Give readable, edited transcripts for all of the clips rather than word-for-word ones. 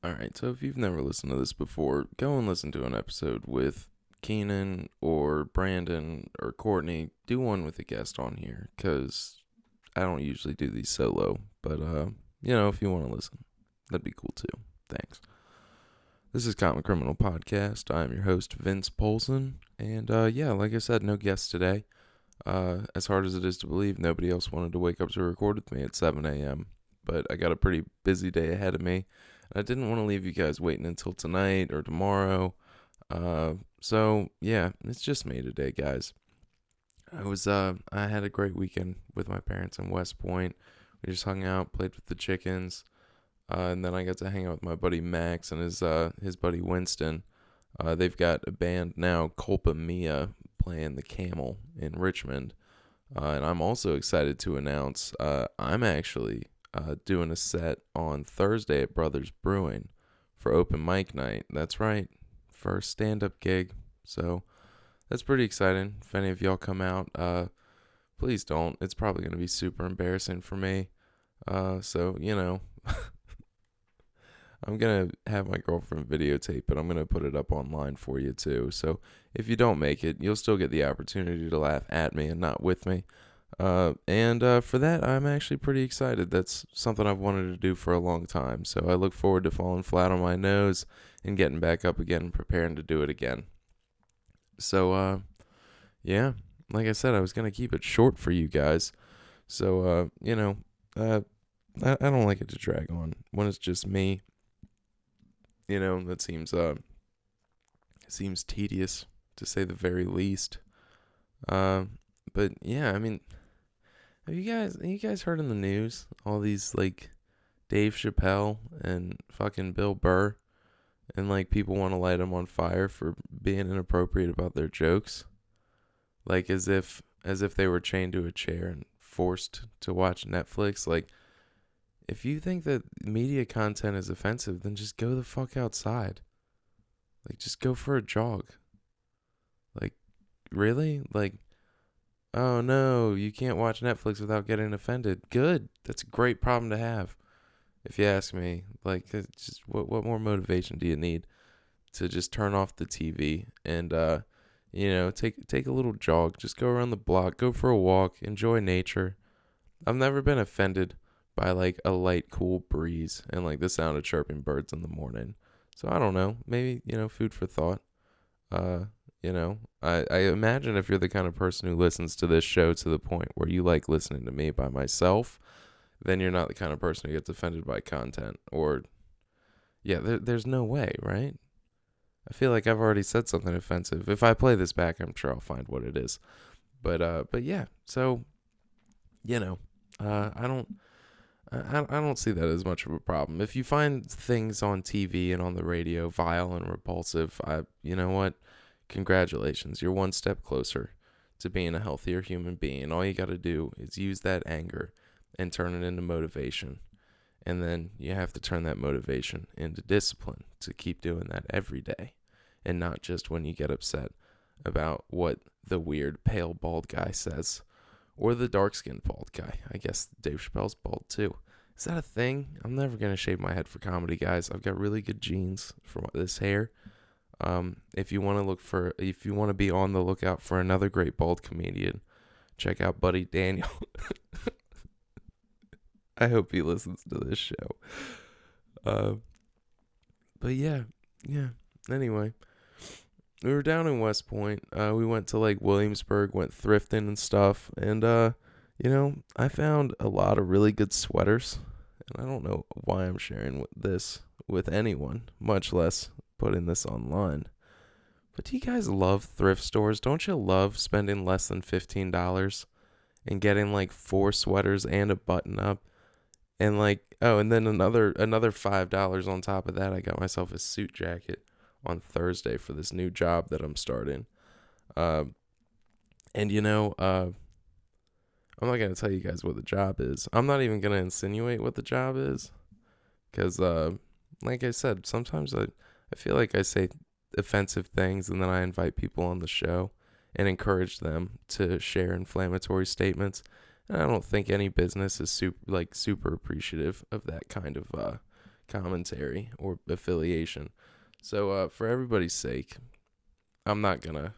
Alright, so if you've never listened to this before, go and listen to an episode with Keenan or Brandon or Courtney. Do one with a guest on here, because I don't usually do these solo. But, if you want to listen, that'd be cool too. Thanks. This is Common Criminal Podcast. I'm your host, Vince Polson. And, like I said, no guests today. As hard as it is to believe, nobody else wanted to wake up to record with me at 7 a.m. But I got a pretty busy day ahead of me. I didn't want to leave you guys waiting until tonight or tomorrow. It's just me today, guys. I had a great weekend with my parents in West Point. We just hung out, played with the chickens, and then I got to hang out with my buddy Max and his buddy Winston. They've got a band now, Colpa Mia, playing the Camel in Richmond. And I'm also excited to announce I'm actually doing a set on Thursday at Brothers Brewing for open mic night. That's right, for a stand-up gig. So that's pretty exciting. If any of y'all come out, please don't. It's probably going to be super embarrassing for me. I'm going to have my girlfriend videotape it. I'm going to put it up online for you too. So if you don't make it, you'll still get the opportunity to laugh at me and not with me. For that, I'm actually pretty excited. That's something I've wanted to do for a long time. So I look forward to falling flat on my nose and getting back up again and preparing to do it again. So, like I said, I was going to keep it short for you guys. So, I don't like it to drag on when it's just me. That seems tedious to say the very least. But yeah, I mean, have you guys heard in the news all these like Dave Chappelle and fucking Bill Burr and like people want to light them on fire for being inappropriate about their jokes, like as if they were chained to a chair and forced to watch Netflix. Like, if you think that media content is offensive, then just go the fuck outside. Like, just go for a jog. Like, really? Like, oh no, you can't watch Netflix without getting offended. Good. That's a great problem to have, if you ask me. Like, it's just what more motivation do you need to just turn off the TV and take a little jog. Just go around the block, go for a walk, enjoy nature. I've never been offended by like a light, cool breeze and like the sound of chirping birds in the morning. So I don't know. Maybe, food for thought. I imagine if you're the kind of person who listens to this show to the point where you like listening to me by myself, then you're not the kind of person who gets offended by content. Or, yeah, there's no way, right? I feel like I've already said something offensive. If I play this back, I'm sure I'll find what it is. But yeah. So, I don't. I don't see that as much of a problem. If you find things on TV and on the radio vile and repulsive, you know what? Congratulations. You're one step closer to being a healthier human being. All you got to do is use that anger and turn it into motivation. And then you have to turn that motivation into discipline to keep doing that every day. And not just when you get upset about what the weird pale bald guy says. Or the dark-skinned bald guy. I guess Dave Chappelle's bald too. Is that a thing? I'm never going to shave my head for comedy, guys. I've got really good genes for this hair. If you want to be on the lookout for another great bald comedian, check out Buddy Daniel. I hope he listens to this show. But yeah. Anyway, we were down in West Point. We went to Lake Williamsburg, went thrifting and stuff. And, I found a lot of really good sweaters. And I don't know why I'm sharing this with anyone, much less putting this online. But do you guys love thrift stores? Don't you love spending less than $15 and getting like 4 sweaters and a button up? And and then another $5 on top of that. I got myself a suit jacket on Thursday for this new job that I'm starting. I'm not going to tell you guys what the job is. I'm not even going to insinuate what the job is. Because, like I said, sometimes I feel like I say offensive things and then I invite people on the show and encourage them to share inflammatory statements. And I don't think any business is super appreciative of that kind of commentary or affiliation. So for everybody's sake, I'm not gonna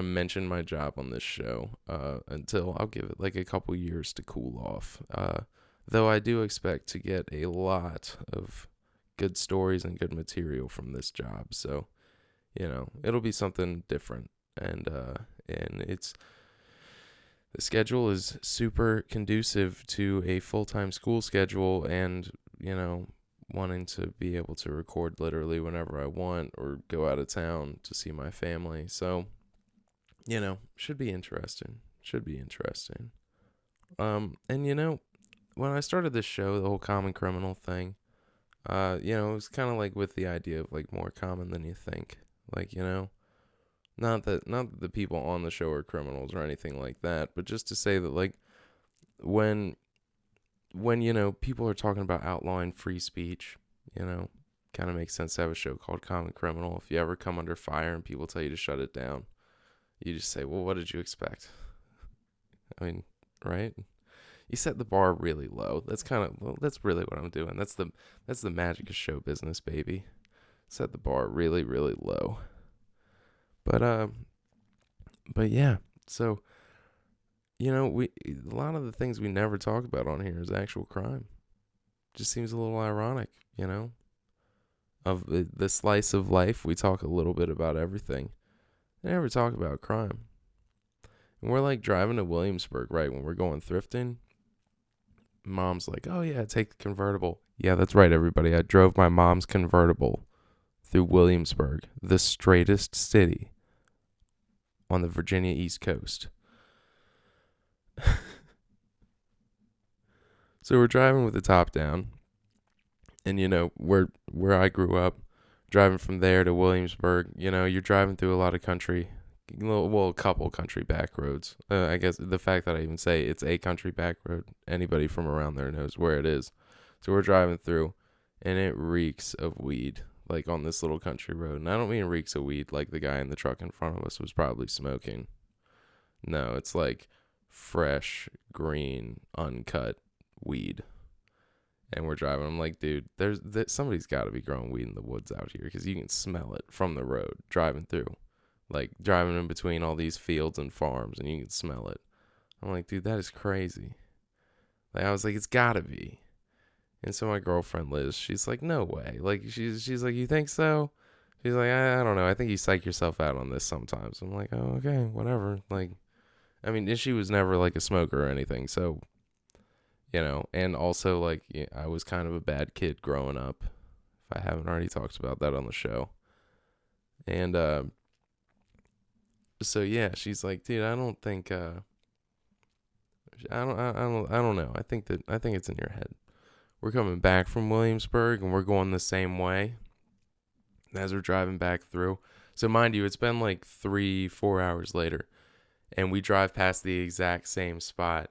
mention my job on this show until I'll give it like a couple years to cool off. Though I do expect to get a lot of good stories and good material from this job. So, it'll be something different. And it's the schedule is super conducive to a full-time school schedule and, wanting to be able to record literally whenever I want or go out of town to see my family. So, should be interesting. And when I started this show, the whole common criminal thing, it was kind of like with the idea of like more common than you think. Like, not that the people on the show are criminals or anything like that, but just to say that like when people are talking about outlawing free speech, kind of makes sense to have a show called Common Criminal. If you ever come under fire and people tell you to shut it down, you just say, well, what did you expect? I mean, right? You set the bar really low. That's really what I'm doing. That's the magic of show business, baby. Set the bar really, really low. But yeah. So, a lot of the things we never talk about on here is actual crime. Just seems a little ironic, Of the slice of life, we talk a little bit about everything. They never talk about crime. And we're like driving to Williamsburg, right, when we're going thrifting. Mom's like, oh yeah, take the convertible. Yeah, that's right, everybody. I drove my mom's convertible through Williamsburg, the straightest city on the Virginia East Coast. So we're driving with the top down. And, where I grew up, driving from there to Williamsburg, you're driving through a lot of country. Well, a couple country back roads. I guess the fact that I even say it's a country back road, anybody from around there knows where it is. So we're driving through, and it reeks of weed, like on this little country road. And I don't mean reeks of weed like the guy in the truck in front of us was probably smoking. No, it's like fresh, green, uncut weed. And we're driving. I'm like, dude, somebody's got to be growing weed in the woods out here because you can smell it from the road driving through. Like driving in between all these fields and farms and you can smell it. I'm like, dude, that is crazy. Like, I was like, it's gotta be. And so my girlfriend Liz, she's like, no way. Like she's like, you think so? She's like, I don't know. I think you psych yourself out on this sometimes. I'm like, oh, okay, whatever. Like, I mean, she was never like a smoker or anything. So, and also like I was kind of a bad kid growing up. If I haven't already talked about that on the show. And, so yeah, she's like, dude, I don't think, I don't know. I think it's in your head. We're coming back from Williamsburg and we're going the same way as we're driving back through. So mind you, it's been like 3-4 hours later and we drive past the exact same spot.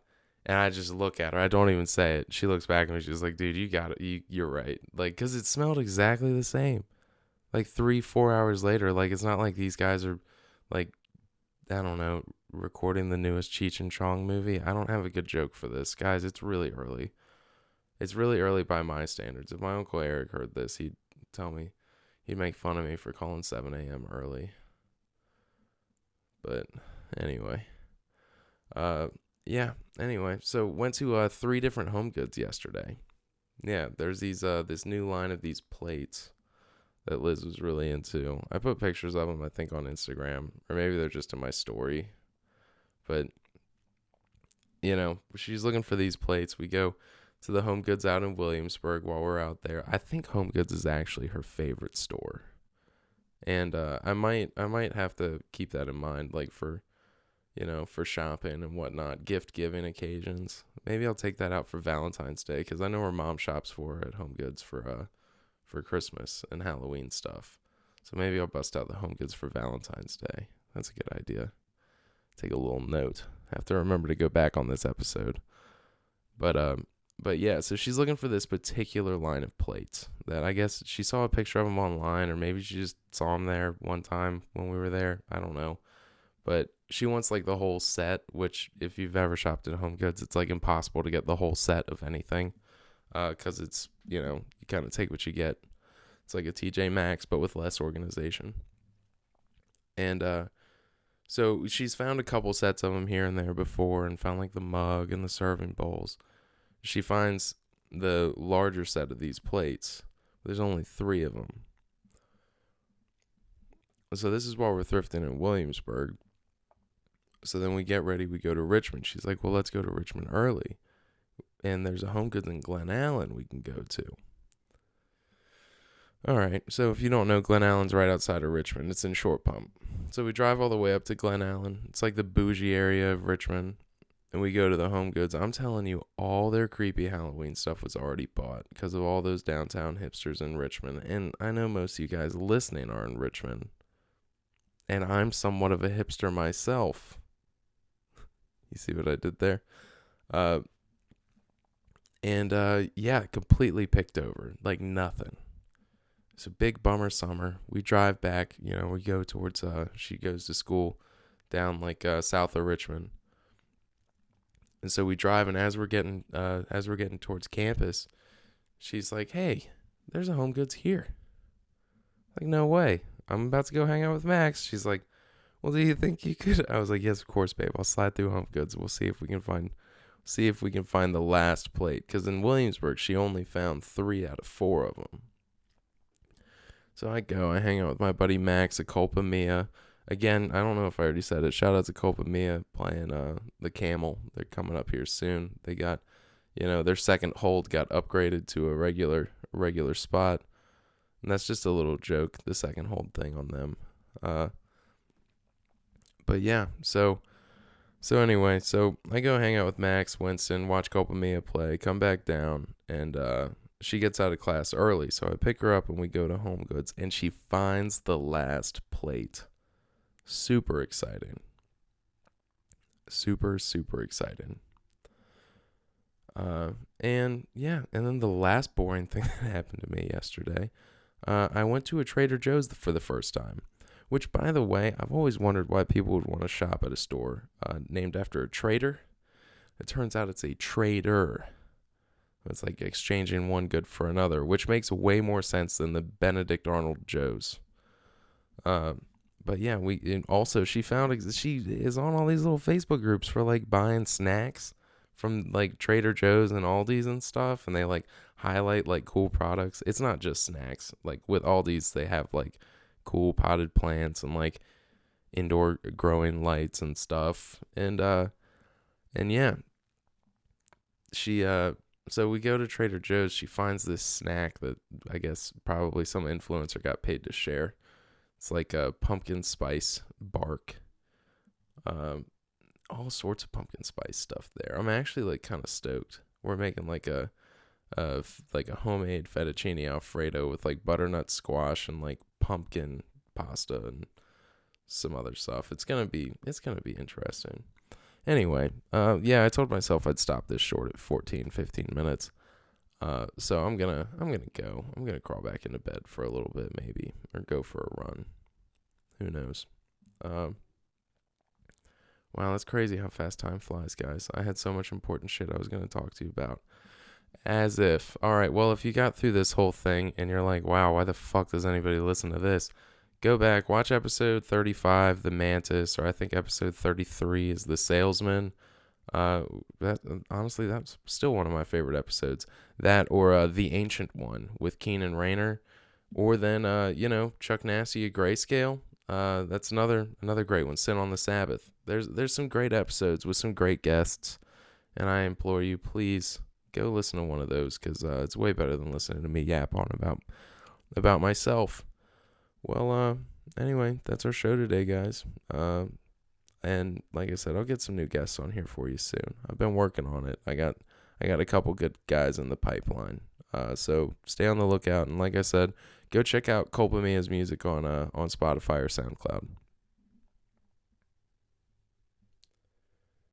And I just look at her. I don't even say it. She looks back at me. She's like, dude, you got it. You're right. Like, cause it smelled exactly the same. Like 3-4 hours later, like it's not like these guys are like, I don't know, recording the newest Cheech and Chong movie. I don't have a good joke for this. Guys, it's really early. It's really early by my standards. If my Uncle Eric heard this, he'd make fun of me for calling 7 a.m. early. But anyway. Yeah, anyway. So went to 3 different Home Goods yesterday. Yeah, there's this new line of these plates that Liz was really into. I put pictures of them, I think, on Instagram. Or maybe they're just in my story. But, she's looking for these plates. We go to the Home Goods out in Williamsburg while we're out there. I think Home Goods is actually her favorite store. And I might have to keep that in mind, like for shopping and whatnot, gift-giving occasions. Maybe I'll take that out for Valentine's Day, because I know her mom shops for her at Home Goods for Christmas and Halloween stuff. So maybe I'll bust out the Home Goods for Valentine's Day. That's a good idea. Take a little note. I have to remember to go back on this episode. But yeah, so she's looking for this particular line of plates that I guess she saw a picture of them online, or maybe she just saw them there one time when we were there. I don't know. But she wants like the whole set, which if you've ever shopped at Home Goods, it's like impossible to get the whole set of anything. because it's, you kind of take what you get. It's like a TJ Maxx, but with less organization. And so she's found a couple sets of them here and there before, and found like the mug and the serving bowls. She finds the larger set of these plates. There's only 3 of them. So this is while we're thrifting in Williamsburg. So then we get ready, we go to Richmond. She's like, well, let's go to Richmond early. And there's a Home Goods in Glen Allen we can go to. All right, so if you don't know, Glen Allen's right outside of Richmond. It's in Short Pump. So we drive all the way up to Glen Allen. It's like the bougie area of Richmond. And we go to the Home Goods. I'm telling you, all their creepy Halloween stuff was already bought because of all those downtown hipsters in Richmond. And I know most of you guys listening are in Richmond. And I'm somewhat of a hipster myself. You see what I did there? Yeah, completely picked over. Like nothing. It's a big bummer summer. We drive back, we go towards, she goes to school down like south of Richmond. And so we drive, and as we're getting towards campus, she's like, hey, there's a Home Goods here. Like, no way. I'm about to go hang out with Max. She's like, well, do you think you could? I was like, yes, of course, babe. I'll slide through Home Goods. We'll see if we can find the last plate. Because in Williamsburg, she only found 3 out of 4 of them. So I hang out with my buddy Max at Colpa Mia. Again, I don't know if I already said it. Shout out to Colpa Mia playing the Camel. They're coming up here soon. They got, their second hold got upgraded to a regular spot. And that's just a little joke, the second hold thing on them. But yeah, so anyway, so I go hang out with Max, Winston, watch Colpa Mia play, come back down, and she gets out of class early. So I pick her up and we go to Home Goods, and she finds the last plate. Super exciting. Super, super exciting. And then the last boring thing that happened to me yesterday, I went to a Trader Joe's for the first time, which, by the way, I've always wondered why people would want to shop at a store named after a trader. It turns out it's a trader. It's like exchanging one good for another, which makes way more sense than the Benedict Arnold Joe's. But yeah, she found she is on all these little Facebook groups for like buying snacks from like Trader Joe's and Aldi's and stuff, and they like highlight like cool products. It's not just snacks. Like with Aldi's, they have like cool potted plants and like indoor growing lights and stuff. And yeah, so we go to Trader Joe's. She finds this snack that I guess probably some influencer got paid to share. It's like a pumpkin spice bark. All sorts of pumpkin spice stuff there. I'm actually like kind of stoked. We're making like a homemade fettuccine alfredo with like butternut squash and like pumpkin pasta and some other stuff. It's gonna be interesting. Anyway, I told myself I'd stop this short at 15 minutes. So I'm gonna go. I'm gonna crawl back into bed for a little bit maybe, or go for a run. Who knows? Wow, that's crazy how fast time flies, guys. I had so much important shit I was gonna talk to you about. As if. All right, well, if you got through this whole thing and you're like, wow, why the fuck does anybody listen to this? Go back, watch episode 35, The Mantis, or I think episode 33 is The Salesman. Honestly, that's still one of my favorite episodes. That or The Ancient One with Keenan Rayner. Or then, Chuck Nasty at Grayscale. That's another great one, Sin on the Sabbath. There's some great episodes with some great guests. And I implore you, please go listen to one of those, because it's way better than listening to me yap on about myself. Well, anyway, that's our show today, guys. And like I said, I'll get some new guests on here for you soon. I've been working on it. I got a couple good guys in the pipeline. So stay on the lookout. And like I said, go check out Colpa Mia's music on Spotify or SoundCloud.